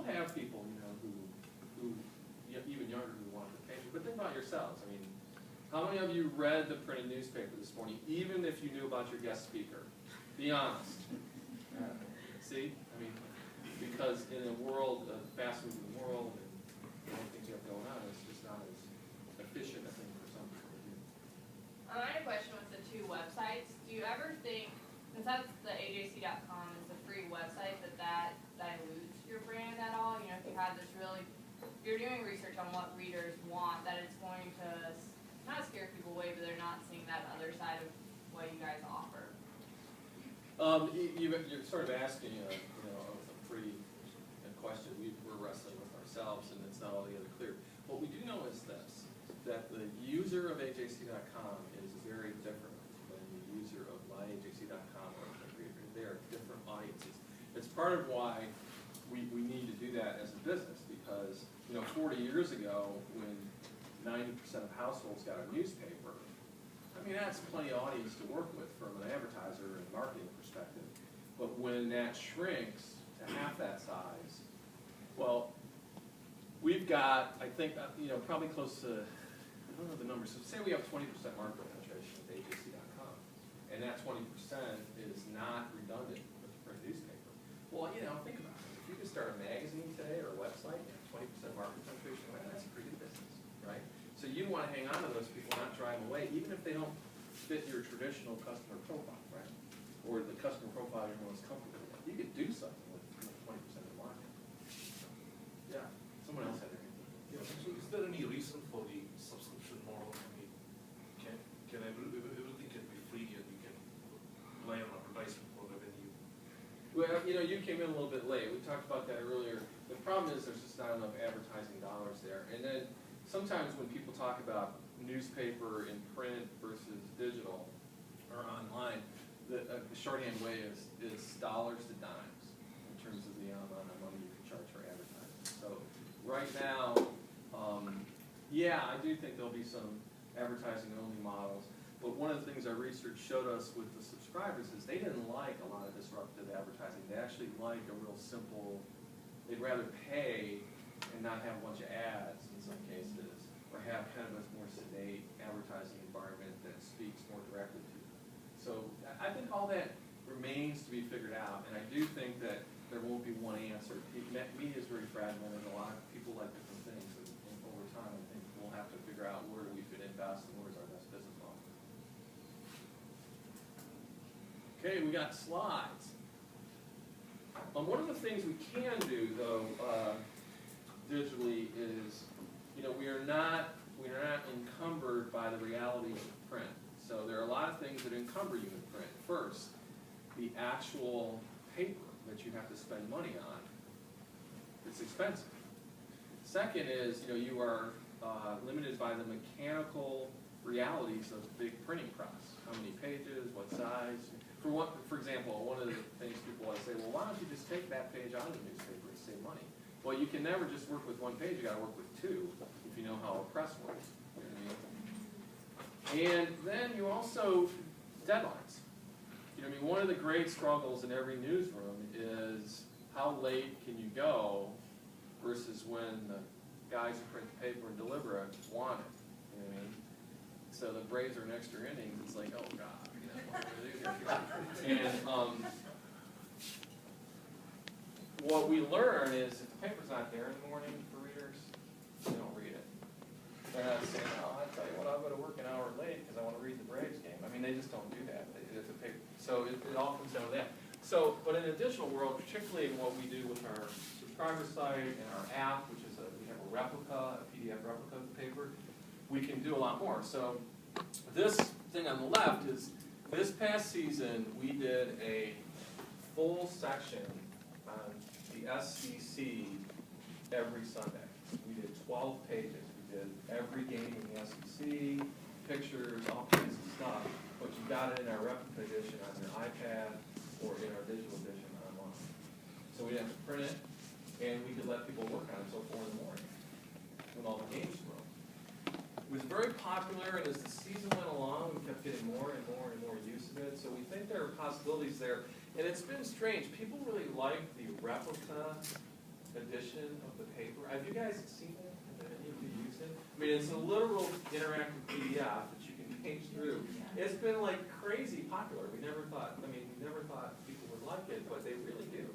will have people, who even younger who want the paper. But think about yourselves. I mean, how many of you read the printed newspaper this morning, even if you knew about your guest speaker? Be honest. See? I mean, because in a world, a fast-moving world, and all the things you have going on, it's just not as efficient, I think, for some people to do. I had a question with the two websites. Do you ever think, since that's the AJC.com is a free website, that dilutes your brand at all? You know, if you had this really, if you're doing research on what readers want, that it's going to not scare people away, but they're not seeing that other side of what you guys offer. You're sort of asking a pretty question we're wrestling with ourselves, and it's not altogether clear. What we do know is this, that the user of AJC.com is very different than the user of myAJC.com or PrintReader. They are different audiences. It's part of why we need to do that as a business, because 40 years ago, when 90% of households got a newspaper, I mean, that's plenty of audience to work with from an advertiser and marketing perspective. But when that shrinks to half that size, well, we've got, I think, probably close to, I don't know the numbers, so say we have 20% market penetration with AJC.com, and that 20% is not redundant with the print newspaper. Well, think about it. If you could start a magazine today or a website and 20% market penetration, well, that's a pretty good business, right? So you want to hang on to those people, not drive them away, even if they don't fit your traditional customer profile, right? Or the customer profile everyone's comfortable with. You could do something with 20% of the market. Yeah, someone else had their hand. Yeah, so is there any reason for the subscription model? I mean, can everything can be free and you can rely on advertising for revenue? Well, you came in a little bit late. We talked about that earlier. The problem is there's just not enough advertising dollars there. And then sometimes when people talk about newspaper in print versus digital or online, the shorthand way is dollars to dimes in terms of the amount of money you can charge for advertising. So right now, yeah, I do think there'll be some advertising-only models. But one of the things our research showed us with the subscribers is they didn't like a lot of disruptive advertising. They actually like a real simple, they'd rather pay and not have a bunch of ads in some cases, or have kind of a more sedate advertising environment that speaks more directly to them. So I think all that remains to be figured out, and I do think that there won't be one answer. Media is very fragmented, a lot of people like different things, and over time I think we'll have to figure out where do we fit in best and where's our best business model. Okay, we got slides. One of the things we can do, though, digitally is, we are not encumbered by the realities of print. So there are a lot of things that encumber you in print. First, the actual paper that you have to spend money on. It's expensive. Second is, you are limited by the mechanical realities of big printing press. How many pages, what size. For example, one of the things people always say, well, why don't you just take that page out of the newspaper and save money? Well, you can never just work with one page. You got to work with two if you know how a press works. You know what I mean? And then you also, deadlines. One of the great struggles in every newsroom is how late can you go versus when the guys who print the paper and deliver it want it. You know what I mean? So the Braves are in extra innings. It's like, oh God. And what we learn is if the paper's not there in the morning for readers, they don't read it. They're not saying, oh, I tell you what, I'll go to work an hour late because I want to read the Braves game. I mean, they just don't do that. So it all comes down to that. So, but in the digital world, particularly in what we do with our subscriber site and our app, which is we have a replica, a PDF replica of the paper, we can do a lot more. So this thing on the left is, this past season, we did a full section on the SEC every Sunday. We did 12 pages. We did every game in the SEC, pictures, all kinds of stuff. But you got it in our replica edition on your iPad or in our digital edition online. So we didn't have to print it, and we could let people work on it until 4 in the morning when all the games were over. It was very popular, and as the season went along, we kept getting more and more and more use of it. So we think there are possibilities there. And it's been strange. People really like the replica edition of the paper. Have you guys seen it? Have any of you used it? I mean, it's a literal interactive PDF that you can page through. It's been like crazy popular. We never thought people would like it, but they really do.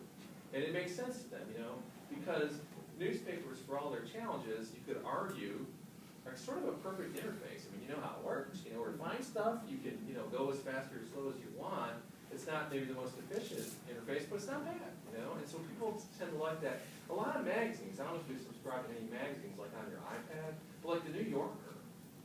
And it makes sense to them, you know, because newspapers, for all their challenges, you could argue, are sort of a perfect interface. I mean, you know how it works, you know where to find stuff, you can, you know, go as fast or as slow as you want. It's not maybe the most efficient interface, but it's not bad, you know, and so people tend to like that. A lot of magazines, I don't know if you subscribe to any magazines like on your iPad, but like the New Yorker,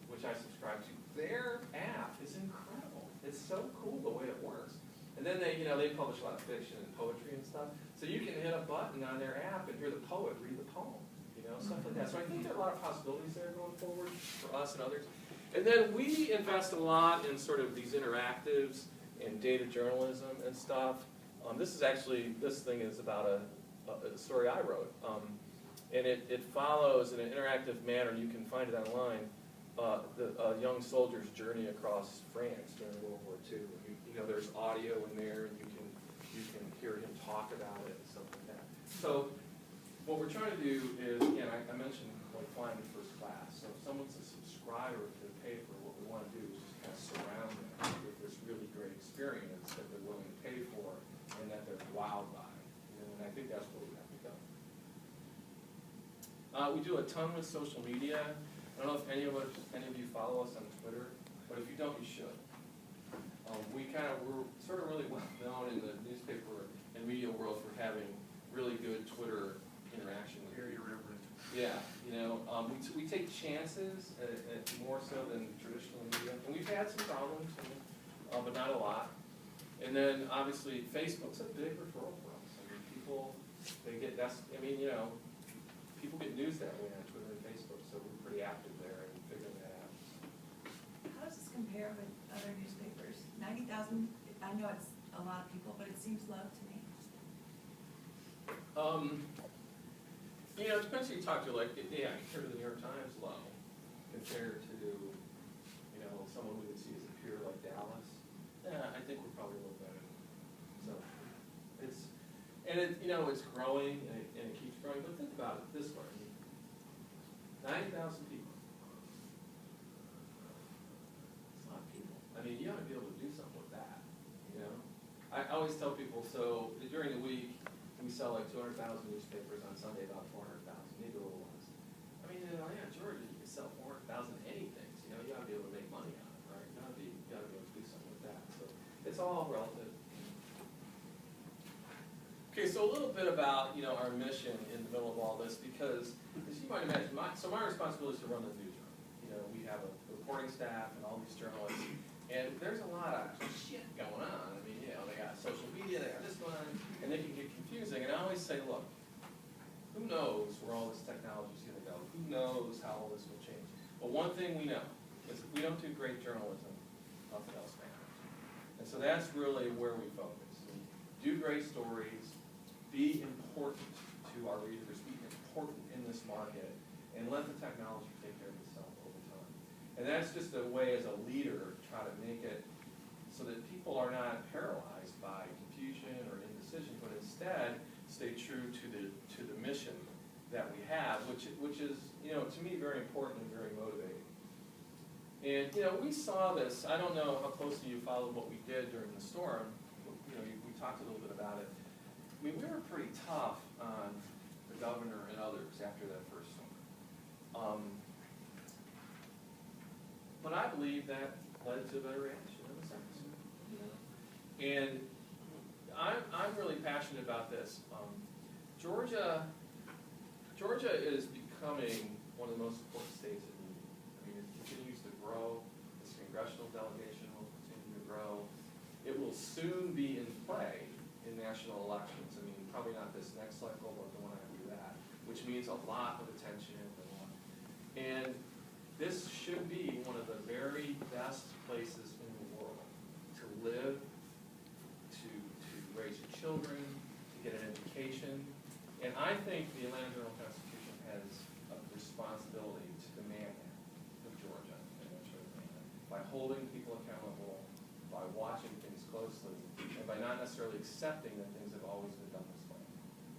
which I subscribe to, their app is incredible. It's so cool the way it works. And then they, you know, they publish a lot of fiction and poetry and stuff, so you can hit a button on their app and hear the poet read the poem, you know, stuff like that. So I think there are a lot of possibilities there going forward for us and others. And then we invest a lot in sort of these interactives and data journalism and stuff. This thing is about a story I wrote. And it follows in an interactive manner, you can find it online, a young soldier's journey across France during World War II. You know, there's audio in there, and you can hear him talk about it and stuff like that. So what we're trying to do is, again, I mentioned like flying in first class. So if someone's a subscriber to the paper, what we want to do is just kind of surround them with this really great experience that they're willing to pay for and that they're wowed by. You know, and I think that's where we have to go. We do a ton with social media. I don't know if any of you follow us on Twitter, but if you don't, you should. We're sort of really well known in the newspaper and media world for having really good Twitter interaction with Very irreverent. Yeah, you know, we take chances more so than traditional media, and we've had some problems, but not a lot. And then obviously Facebook's a big referral for us. I mean, people get news that way on Twitter and Facebook, so we're pretty active there and figuring that out. How does this compare with other newspapers? 90,000, I know it's a lot of people, but it seems low to me. You know, it depends who you talk to. Like, yeah, compared to the New York Times, low. Compared to, you know, someone we would see as a peer like Dallas, yeah, I think we're probably a little better. So, it's growing and it keeps growing. But think about it this way: 90,000 people. It's a lot of people. I mean, you ought to be able to do something with that. You know, I always tell people. So during the week, we sell like 200,000 newspapers. On Sunday, about 400,000, maybe a little less. I mean, in Atlanta, Georgia, you can sell 400,000 anything. So, you know, you ought to be able to make money on it, right? You ought to be able to do something with that. So it's all relative. Okay, so a little bit about, you know, our mission in the middle of all this, because as you might imagine, my responsibility is to run the newsroom. You know, we have a reporting staff and all these journalists, and there's a lot of shit going on. I mean, you know, they got social media, they got this going on, and they can get confusing. And I always say, look, who knows where all this technology is going to go? Who knows how all this will change? But one thing we know is if we don't do great journalism, nothing else matters. And so that's really where we focus. We do great stories, be important to our readers, be important in this market, and let the technology take care of itself over time. And that's just a way as a leader to try to make it so that people are not paralyzed by confusion or indecision, but instead stay true to the mission that we have, which is, you know, to me very important and very motivating. And, you know, we saw this. I don't know how closely you followed what we did during the storm. You know, we talked a little bit about it. I mean, we were pretty tough on the governor and others after that first storm. But I believe that led to a better reaction in the sense. You know? And I'm really passionate about this. Georgia is becoming one of the most important states in the union. I mean, it continues to grow. Its congressional delegation will continue to grow. It will soon be in play in national elections. I mean, probably not this next cycle, but the one after that, which means a lot of attention and this should be one of the very best places in the world to live, to raise your children, to get an education. And I think the Atlanta Journal-Constitution has a responsibility to demand that of Georgia and Metro Atlanta by holding people accountable, by watching things closely, and by not necessarily accepting that things have always been done this way.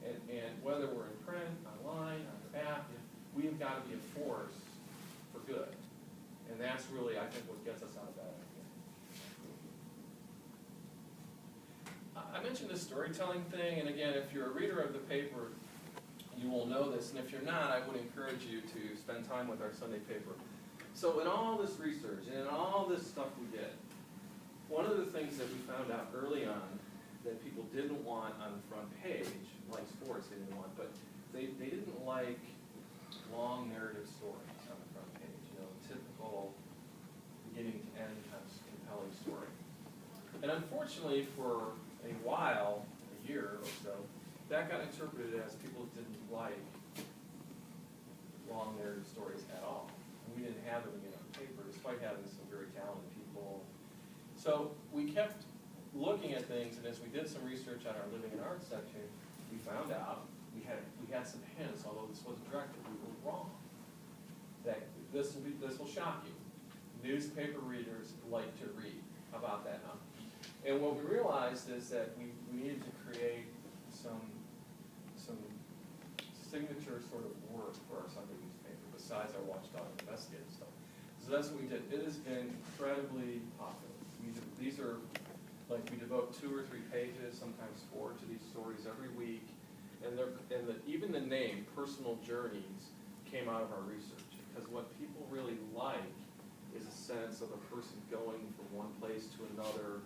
And whether we're in print, online, on the app, we've got to be a force for good. And that's really, I think, what gets us out of bed. I mentioned the storytelling thing, and again, if you're a reader of the paper, you will know this, and if you're not, I would encourage you to spend time with our Sunday paper. So in all this research, and in all this stuff we did, one of the things that we found out early on that people didn't want on the front page, like sports they didn't want, but they didn't like long narrative stories on the front page, typical beginning to end kind of compelling story. And unfortunately for a while, a year or so, that got interpreted as people didn't like long narrative stories at all. And we didn't have them in our paper, despite having some very talented people. So we kept looking at things, and as we did some research on our Living in Art section, we found out we had some hints, although this wasn't directed, we were wrong. That this will shock you. Newspaper readers like to read. How about that, huh? And what we realized is that we needed to create some signature sort of work for our Sunday newspaper besides our Watchdog investigative stuff. So that's what we did. It has been incredibly popular. These are, like, we devote 2 or 3 pages, sometimes 4, to these stories every week. And even the name, Personal Journeys, came out of our research. Because what people really like is a sense of a person going from one place to another,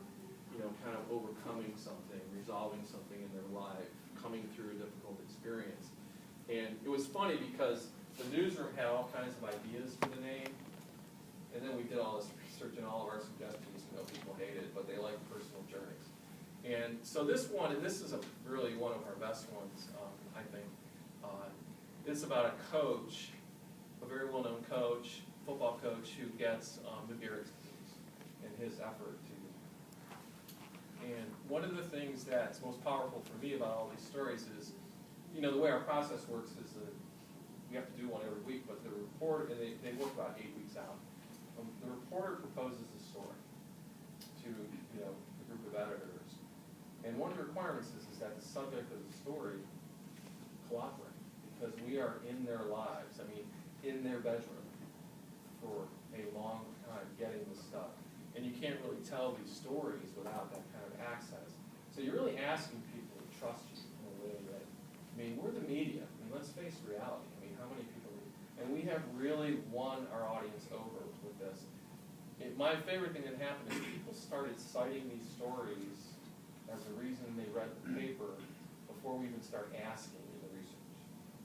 kind of overcoming something, resolving something in their life, coming through a difficult experience. And it was funny because the newsroom had all kinds of ideas for the name, and then we did all this research and all of our suggestions, people hated it, but they like Personal Journeys. And so this one, and this is really one of our best ones, I think, it's about a coach, a very well-known coach, football coach, who gets Lou Gehrig's disease in his effort to. And one of the things that's most powerful for me about all these stories is, the way our process works is that we have to do one every week, but the reporter, and they work about 8 weeks out. The reporter proposes a story to a group of editors, and one of the requirements is that the subject of the story cooperate, because we are in their lives. In their bedroom for a long time, getting this stuff, and you can't really tell these stories without that kind of access. So you're really asking people to trust you in a way that, we're the media. Let's face reality. How many people? And we have really won our audience over with this. My favorite thing that happened is people started citing these stories as a reason they read the paper before we even start asking in the research.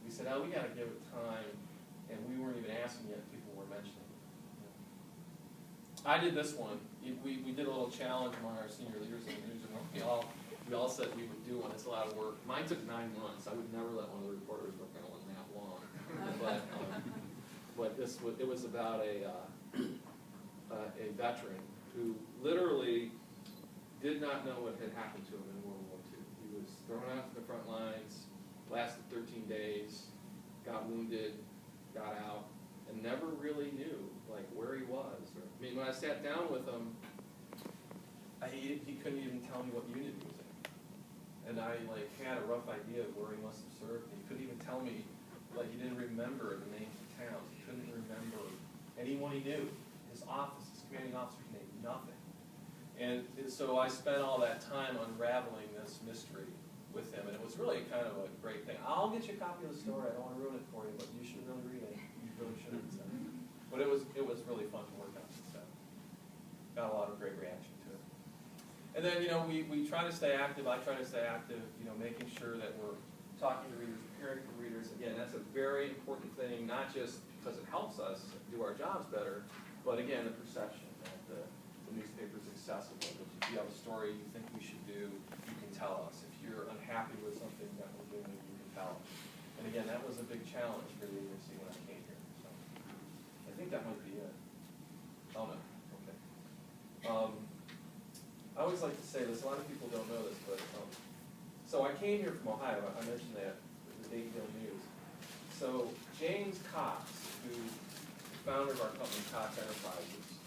We said, we got to give it time, and we weren't even asking yet, people were mentioning it. I did this one. We did a little challenge among our senior leaders in the newsroom. We all said we would do one. It's a lot of work. Mine took 9 months. I would never let one of the reporters work on one that long. But it was about a veteran who literally did not know what had happened to him in World War II. He was thrown out to the front lines, lasted 13 days, got wounded, got out, and never really knew where he was. When I sat down with him, he couldn't even tell me what unit he was in. And I had a rough idea of where he must have served. He couldn't even tell me, he didn't remember the names of towns. He couldn't remember anyone he knew. His office, his commanding officer's name, nothing. And so I spent all that time unraveling this mystery with him, and it was really kind of a great thing. I'll get you a copy of the story. I don't want to ruin it for you, but you should really read it. You really should. But it was really fun to work on. So got a lot of great reaction to it. And then we try to stay active. I try to stay active. Making sure that we're talking to readers, preparing for readers. Again, that's a very important thing, not just because it helps us do our jobs better, but again, the perception that the newspaper is accessible. If you have a story you think we should do, you can tell us. If you're unhappy with something that we're doing, you can tell us. And again, that was a big challenge for the agency when I came here. So I think that might be it. Oh, no. Okay. I always like to say this. A lot of people don't know this, but so I came here from Ohio. I mentioned that with the Dayton News. So James Cox, who's the founder of our company, Cox Enterprises,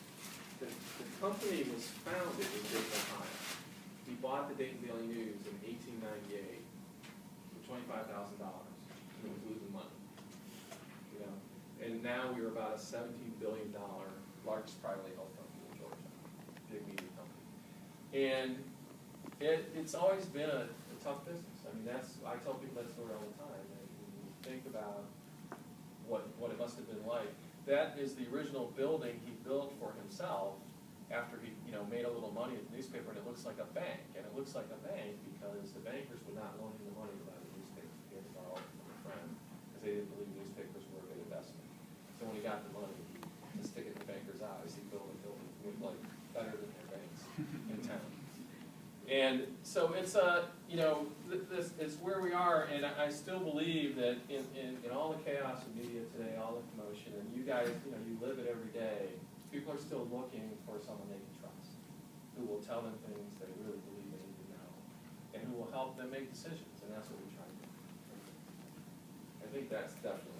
the company was founded in Dayton, Ohio. He bought the Dayton Daily News in 1898, which $25,000 to include the money. You know, and now we're about a $17 billion largest privately held company in Georgia, big media company. And it's always been a tough business. I mean, I tell people that story all the time. And when you think about what it must have been like, that is the original building he built for himself after he, made a little money at the newspaper, and it looks like a bank. And it looks like a bank because the bankers would not loan him the money to buy the newspaper. He had to borrow it from a friend because they didn't believe newspapers were a good investment. So when he got the money, he stick it in the banker's eyes. He built a building that looked like better than their banks in town. And so it's this is where we are, and I still believe that in all the chaos of media today, all the commotion, and you guys, you live it every day, people are still looking for someone they can trust, who will tell them things they really believe they need to know, and who will help them make decisions, and that's what we try to do. I think that's definitely